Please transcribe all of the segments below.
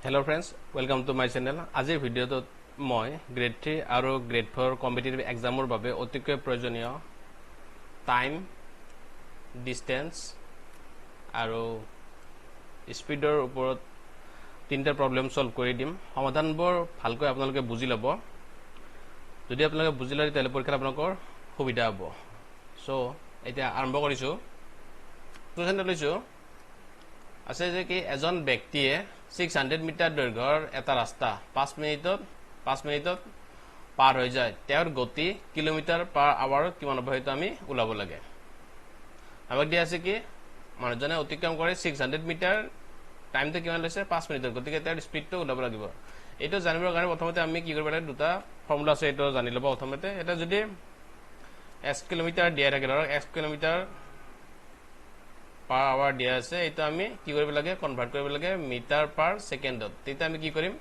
Hello friends, welcome to my channel. Ajir video to moi grade 3 aru grade 4 competitive exam or babe otikoy proyojoniyo time, distance aru speed or uporot tinta problem solve kori dim. Samadhan bor bhalkoy apnaloke buji labo. Jodi apnaloke buji lari tele porikha apnalokor subida hobo. So etia arambho korisu. Question লৈছো আছে যে কি এজন ব্যক্তিয়ে 600 metre দৈৰ্ঘ্যৰ এটা ৰাস্তা 5 মিনিটত পাৰ হৈ যায় তেওঁৰ গতি কিলোমিটাৰ পাৰ আৱাৰত কিমান হ'ব হেতু আমি উলাব লাগে আমাক দিয়া আছে কি মানুহজনে অতিক্ৰম কৰে 600 মিটাৰ টাইমটো কিমান লৈছে 5 মিনিটৰ গতিকে তেওঁৰ স্পীডটো উলাব লাগিব এটো জানিবৰ কাৰণে প্ৰথমতে আমি কি কৰিব লাগে দুটা ফৰ্মুলা আছে এটো জানি লব প্ৰথমতে এটা যদি s কিলোমিটাৰ দিয়া থাকে ধৰক s কিলোমিটাৰ per hour দিয়া আছে এটা আমি কি কৰিব লাগে কনভাৰ্ট কৰিব লাগে মিটাৰ পাৰ সেকেন্ডত তেতিয়া আমি কি কৰিম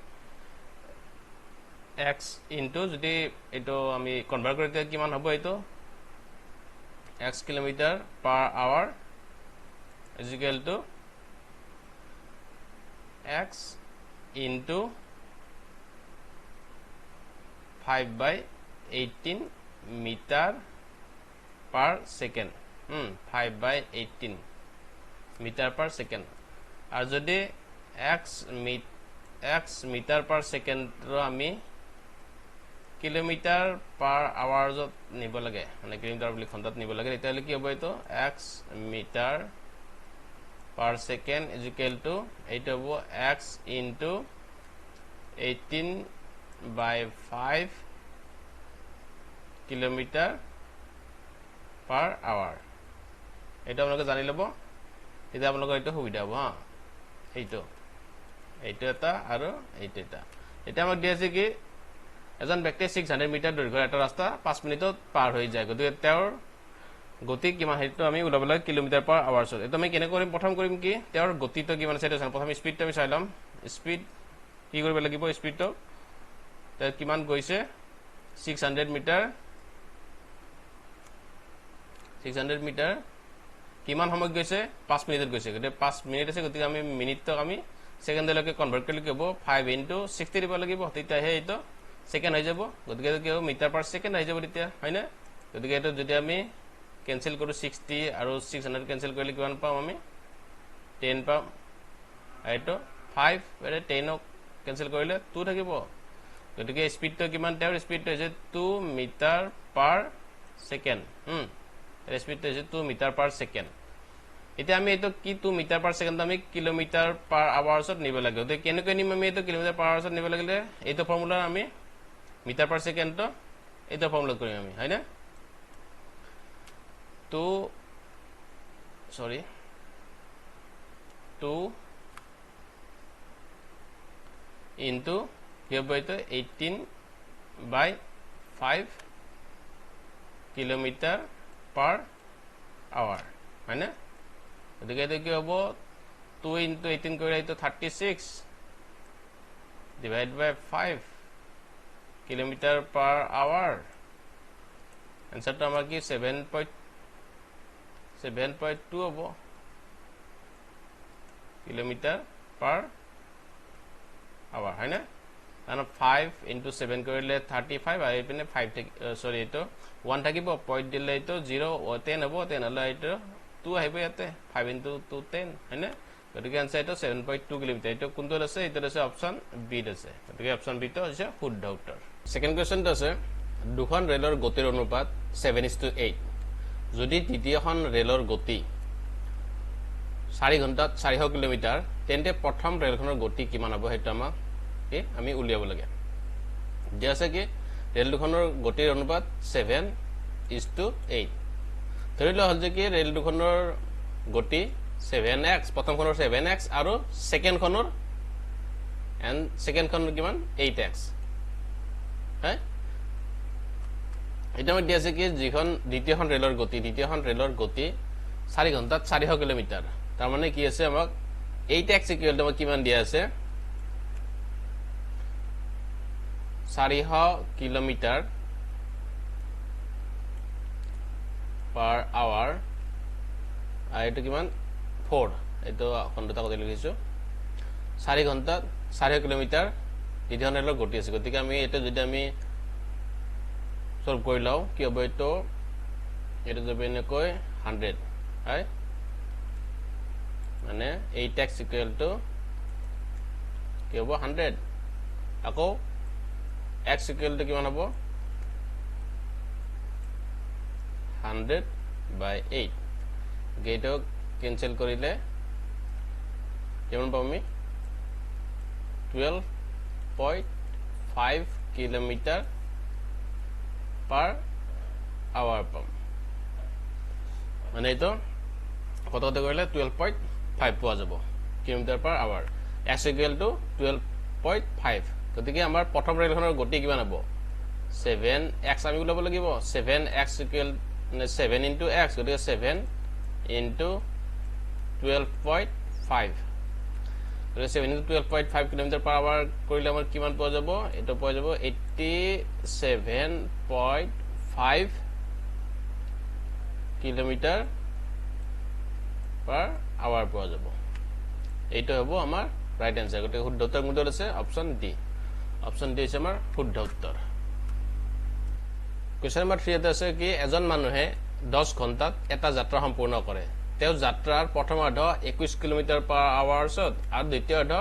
x ইনটু যদি এটো আমি কনভাৰ্ট কৰিতে কিমান হ'ব এটো x kilometre per hour is equal to x into 5/18 metre per second 5/18 metre per second আর যদি x মিটার পার সেকেন্ড আমি কিলোমিটার পার আওয়ার যত নিব লাগে মানে কিলোমিটার বুলি খন্ডত নিব লাগে তেতিয়ালে কি হ'ব এটো x metre per second is equal to এইটো হ'ব x into 18/5 kilometre per hour এটা আপোনালোকে জানি লব এটা আপোনালোকৰ এটা সুবিধা হ'ব হা এইটো এটা আৰু এটা এটা আমাক দিয়া আছে কি এজন ব্যক্তিয়ে 600 মিটাৰ দৈৰ্ঘ্যৰ এটা ৰাস্তা 5 মিনিটত পাৰ হৈ যায় গতিকে তেওঁৰ গতি কিমান হেতু আমি উলাব লাগে কিলোমিটাৰ পাৰ আৱাৰছ এটা আমি কেনে কৰিম প্ৰথম কৰিম কি তেওঁৰ গতিটো কিমান আছে এটা প্ৰথম স্পীডটো আমি চাই লম স্পীড কি কৰিব লাগিব স্পীডটো তাৰ কিমান গৈছে 600 মিটাৰ কিমান সময় গৈছে 5 মিনিটত গৈছে গতে 5 মিনিট আছে গতিকে আমি মিনিটক আমি সেকেন্ডলৈকে কনভার্ট কৰিলে কি হ'ব 5 ইনটু 60 দিব লাগিব তেতিয়া হে এটো সেকেন্ড হৈ যাব গতিকে কি হ'ব মিটাৰ পাৰ সেকেন্ড হৈ যাব তেতিয়া হয়নে গতিকে এটো যদি আমি ক্যান্সেল কৰো 60 আৰু 600 ক্যান্সেল কৰিলে কিমান পাম আমি 10 পাম এটো 5 এৰে 10 ক ক্যান্সেল কৰিলে 2 থাকিব গতিকে স্পীডটো কিমান তেওঁৰ স্পীডটো হৈছে 2 metre per second speed is 2 metre per second এতিয়া আমি এটো কি 2 মিটাৰ পাৰ সেকেন্ড আমি কিলোমিটাৰ পাৰ আৱাৰছত নিব লাগে গতে কেনেকৈ নিম আমি এটো কিলোমিটাৰ পাৰ আৱাৰছত নিব লাগিলে এইটো ফৰ্মুলা আমি মিটাৰ পাৰ সেকেন্ড এইটো ফৰ্মুলা কৰিম আমি হয়নে 2 into here by the 18/5 kilometre per hour হয়নে গতিকে এটো কি হ'ব 2 into 18 কৰিলে এটো 36 divided by 5 kilometre per hour আনসাৰটো আমাৰ কি 7.2 হ'ব কিলোমিটাৰ per hour হয়নে আৰু 5 into 7 কৰিলে 35 আৰু এপিনে 5 সৰি এটো 1 থাকিব পইণ্ট দিলে এটো 0 10 হ'ব 10 হলে এটো 2 আহিব ইয়াতে 5 into 2 10 হয়নে গতিকে আনসাৰ এটো 7.2 কিলোমিটাৰ এটো কোনটো আছে এটো আছে অপচন বি আছে গতিকে অপচন বি টো হৈছে শুদ্ধ উত্তৰ সেকেন্ড কোৱেশ্চনটো আছে দুখন ৰেলৰ গতিৰ অনুপাত 7:8 যদি দ্বিতীয়খন ৰেলৰ গতি 4 ঘণ্টাত 400 কিলোমিটাৰ তেন্তে প্ৰথম ৰেলখনৰ গতি কিমান হ'ব হেতু আমাক আমি উলিয়াব লাগে যেছে কি ৰেল দুখনৰ গতিৰ অনুপাত 7:8 ধৰিলো হল যে কি ৰেল দুখনৰ গতি 7x প্ৰথমখনৰ 7x আৰু সেকেন্ডখনৰ কিমান 8x হয় এটা দিয়া আছে কি যিখন দ্বিতীয়খন ৰেলৰ গতি 4 ঘণ্টাত 400 কিলোমিটাৰ তাৰ মানে কি আছে আমাক 8x ইকুৱেল টু কিমান দিয়া আছে 400 কিলোমিটাৰ per hour আৰু এটো কিমান 4 এটো খণ্ডটা কত লিখিছো 4 ঘন্টাত 4 কিলোমিটাৰ ইধনেলৰ গতি আছে গতিকে আমি এটা যদি আমি সলভ কৰি লাও কি হ'ব এটো এটা যাবে এনেকৈ 100 হয় মানে 8x = কি হ'ব 100 আকৌ x = কিমান হ'ব 100/8 গেটো ক্যান্সেল কৰিলে কিমান পাম আমি 12.5 কিলোমিটাৰ per hour পাম মানে এটো কত কত কৰিলে 12.5 পোৱা যাব কিলোমিটাৰ per hour x = 12.5 গতিকে আমাৰ প্ৰথম ৰেলখনৰ গতি কিমান হ'ব 7x আমি ওলাব লাগিব 7x = 7 * x গতিকে 7 * 12.5 7 * 12.5 কিলোমিটাৰ per hour কৰিলে আমাৰ কিমান পোৱা যাব এটো পোৱা যাব 87.5 কিলোমিটাৰ per hour পোৱা যাব এইটো হ'ব আমাৰ ৰাইট आंसर গতিকে শুদ্ধ উত্তৰ কোনটো আছে অপচন ডি হৈছে আমাৰ শুদ্ধ উত্তৰ কোৱেশ্চন নম্বৰ 3 তে আছে কি এজন মানুহে 10 ঘণ্টাত এটা যাত্ৰা সম্পূৰ্ণ কৰে তেও যাত্ৰাৰ প্ৰথম অৰ্ধ 21 কিলোমিটাৰ per hours আৰু দ্বিতীয় অৰ্ধ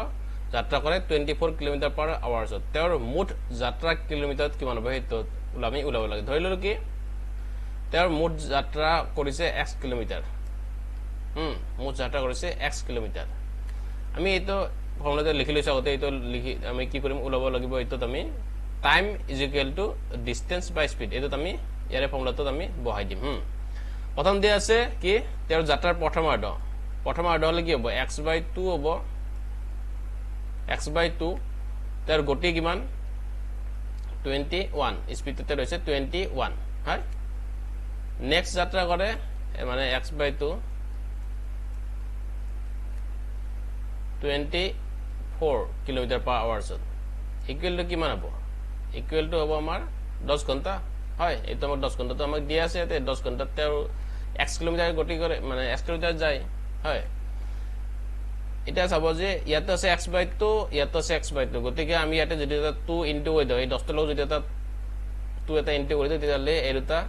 যাত্ৰা কৰে 24 কিলোমিটাৰ per hours তেৰ মুঠ যাত্ৰা কিলোমিটাৰত কিমান হ'ব হেতু আমি ওলাব লাগে ধৰিলো কি তেৰ মুঠ যাত্ৰা কৰিছে x কিলোমিটাৰ মুঠ যাত্ৰা কৰিছে x কিলোমিটাৰ আমি এটো ফৰ্মুলাতে লিখি লৈছো আগতে এটো লিখি আমি কি কৰিম ওলাব লাগিব এটো আমি টাইম = ডিসটেন্স বাই স্পিড এটো আমি ইয়াৰে ফৰ্মুলাটো আমি বহাই দিম প্ৰথম দিয়া আছে কি তেৰ যাত্ৰাৰ প্ৰথম অৰ্ধ হলে কি হ'ব x/2 হ'ব x/2 তেৰ গতি কিমান 21 স্পিডতে ৰৈছে 21 হয় নেক্সট যাত্ৰা কৰে মানে x/2 24 kilometre per hour equal to কিমান হ'ব ইকুৱেল টু হ'ব আমাৰ 10 ঘণ্টা হয় এটো আমাৰ 10 ঘণ্টা তো আমাক দিয়া আছে এতে 10 ঘণ্টাত তেৰ x কিলোমিটাৰ গতি কৰে মানে x কিলোমিটাৰ যায় হয় এটা চাব যে ইয়াতে আছে x/2 ইয়াতে আছে x/2 গতিকে আমি ইয়াতে যদি 2 ইনটু হৈ দয় 10 লগ যদি এটা 2 এটা ইনটু কৰি দয় তেতিয়ালে এই দুটা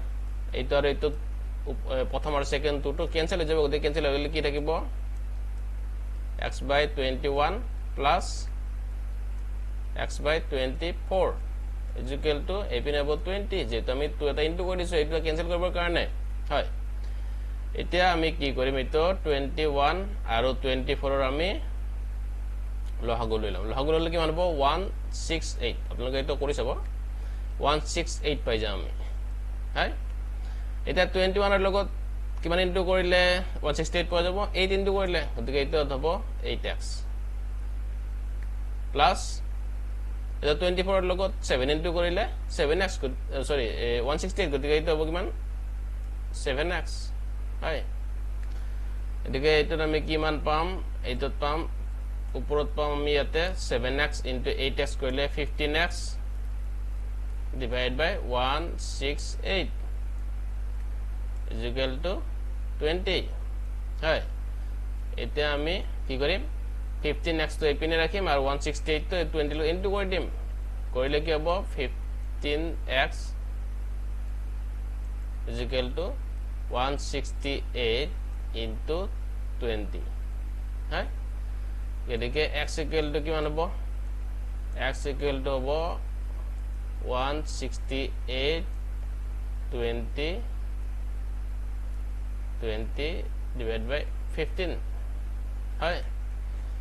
এইটো আৰু এইটো প্ৰথম আৰু সেকেন্ড টুটো ক্যান্সেল হৈ যাব গতিকে ক্যান্সেল হ'লে কি থাকিব x/21 plus x/24 equal to এপিনে হ'ব 20 যেটো আমি 2 এটা ইনটু কৰি দিছো এইটো ক্যান্সেল কৰিবৰ কাৰণে হয় এতিয়া আমি কি কৰিম এটো 21 আৰু 24 ৰ আমি লহাগু লৈ লম লহাগু ললে কিমান হ'ব 168 আপোনালোকে এটো কৰি চাব 168 পাই যাম আমি হয় এতিয়া 21 ৰ লগত কিমান ইনটু কৰিলে 168 পোৱা যাব 8 ইনটু কৰিলে গতিকে এইটো হ'ব 8x প্লাস এটা 24 ৰ লগত 7 ইনটু কৰিলে 7x সৰি 168 গতিকে এইটো হ'ব কিমান 7x হয় এদিকে এইটো আমি কিমান পাম এইটো পাম ওপৰত পাম আমি ইয়াতে 7x into 8x কৰিলে 15x divided by 168 is equal to 20 হয় এতিয়া আমি কি কৰিম 15x তো এপিনে ৰাখিম আৰু 168 তো 20 লৈ ইনটু কৰি দিম কৰিলে কি হ'ব 15x is equal to 168 into 20 হয় এদিকে x equal to কিমান হ'ব x equal to হ'ব 168 20 divided by 15 হয়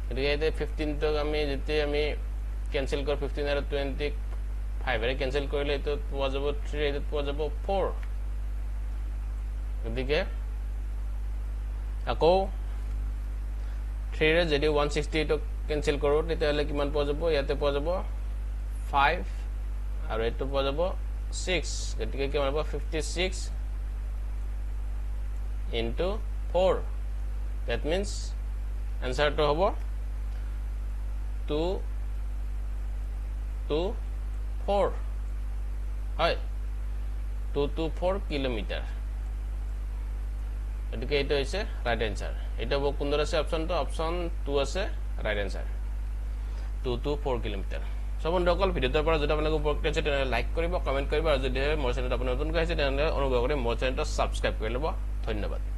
এদিকে এতে 15 তো আমি যেতে আমি ক্যান্সেল কৰ 15 আৰু 20 5 এৰে ক্যান্সেল কৰিলে এটো পোৱা যাব 3 এটো পোৱা যাব 4 এদিকে আকৌ 3 ৰে যদি 168 টো ক্যান্সেল কৰো তেতিয়ালে কিমান পোৱা যাব ইয়াতে পোৱা যাব 5 আৰু এটো পোৱা যাব 6 গতিকে কিমান হ'ব 56 into 4 that means answer to hobo 2 to 4 hoy 2 to 4 kilometer এদিকে এটা হইছে রাইট आंसर এটা হবো কোনদর আছে অপশন তো অপশন 2 আছে right answer 2 to 4 kilometre so বন্ধুসকল ভিডিওটোৰ পৰা যদি আপোনালোক উপকৃত হৈছে তেনে লাইক কৰিব কমেন্ট কৰিব আৰু যদি মোৰ চেনেলত আপুনি নতুনকৈ আহিছে তেনে অনুগ্ৰহ কৰি মোৰ চেনেলটো সাবস্ক্ৰাইব কৰি ল'ব ধন্যবাদ